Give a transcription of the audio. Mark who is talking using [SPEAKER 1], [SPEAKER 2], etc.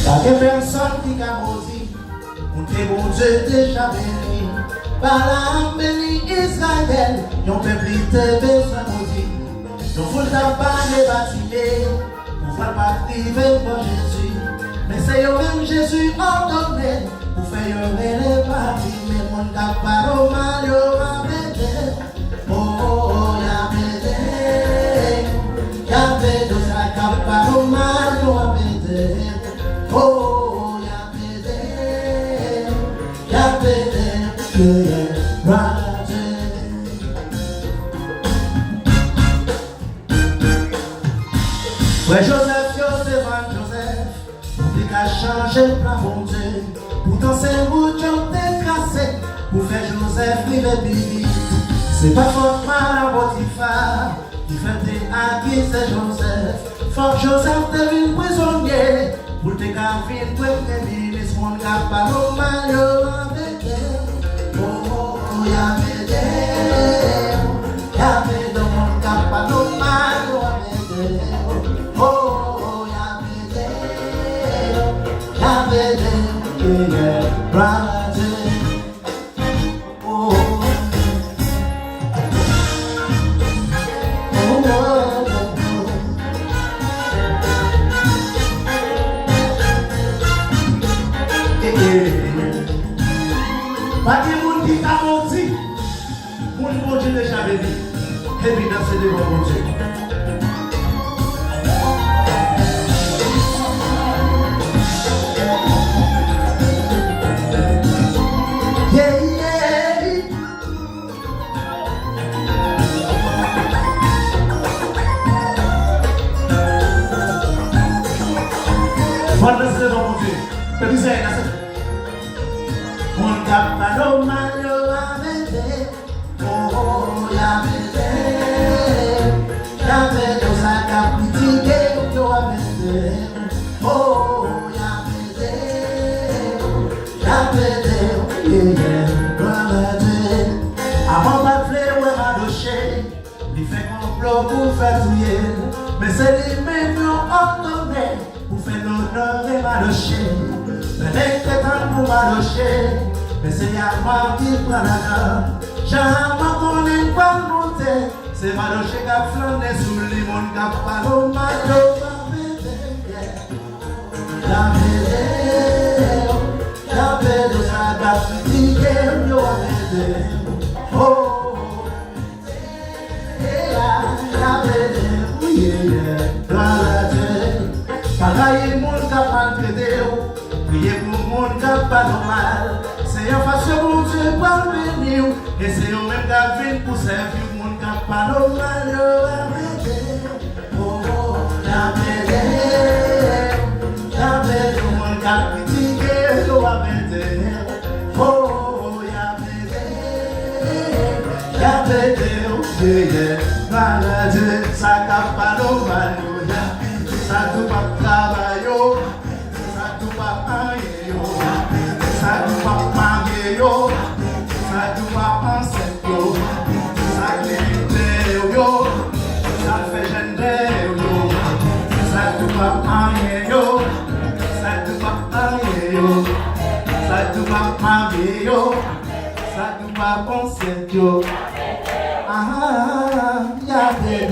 [SPEAKER 1] Pas que personne qui a maudit, pour que mon Dieu déjà béni. Par la béni Israël, yon peuple te besoin maudit. Yon foule ta pas les bâtiments, pour faire pas priver pour Jésus. Mais c'est yon même Jésus ordonné, pour faire yon les bâtiments. Mais mon cap pas au mal, yon va m'aider. Oh, y'a m'aider. Y'a m'aider, ça cap pas au mal, yon va m'aider. Oh, y'a m'aider. Y'a m'aider. Frère Joseph, Joseph, pour qu'il a changé le plafond Dieu. Pourtant c'est vous qui ont décrassé, pour faire Joseph vivre vite. C'est pas faute mal à Potiphar, qui fait des acquis, c'est Joseph. Faut que Joseph devienne prisonnier, pour te gagner une première ministre, mon gars, pas au mal, avec elle. Oh, y'a m'aider, mon gars, pas au mal, avec elle. Oh, y'a m'aider, yeah, brother. Oh, pas de monde qui t'a menti, mon Dieu déjà béni, et puis dans ce devant mon Dieu. Mon Dieu, mon Dieu, petit c'est mon cap pas mal à m'aider. Oh, y'a m'aider. Y'a m'aider, ça cap critiquer, y'a m'aider. Oh, y'a m'aider, y'a m'aider. Avant d'appeler, ouais, m'a doché. Il fait complot pour faire tuer. Mais c'est lui-même qui a ordonné. Pour faire l'honneur de Madoché, mais les crétins pour Madoché, mais c'est à moi qui prend la gueule. Jamais qu'on n'est pas monté, c'est Madoché qui a flâné sous le limon qui a pas l'eau, Mado va m'aider. Y'a m'aider, ça va critiquer, y'a m'aider. Oh, y'a m'aider, oui, Pagaille mon cap à traiter, priez pour mon cap pas normal. C'est en face de mon Dieu pour venir, et c'est eux même qui viennent pour servir mon cap pas normal. Oh, y'a m'aider, mon cap critiqué, y'a m'aider. Oh, y'a m'aider, malade, ça cap pas normal. Ça tout pas travailler, ça tout pas payer, ça tout pas marier, ça tout pas penser, ça limite, ça fait gêner, ça tout pas marier, ça tout pas payer, ça tout pas marier, ça tout pas penser, ah, y'a des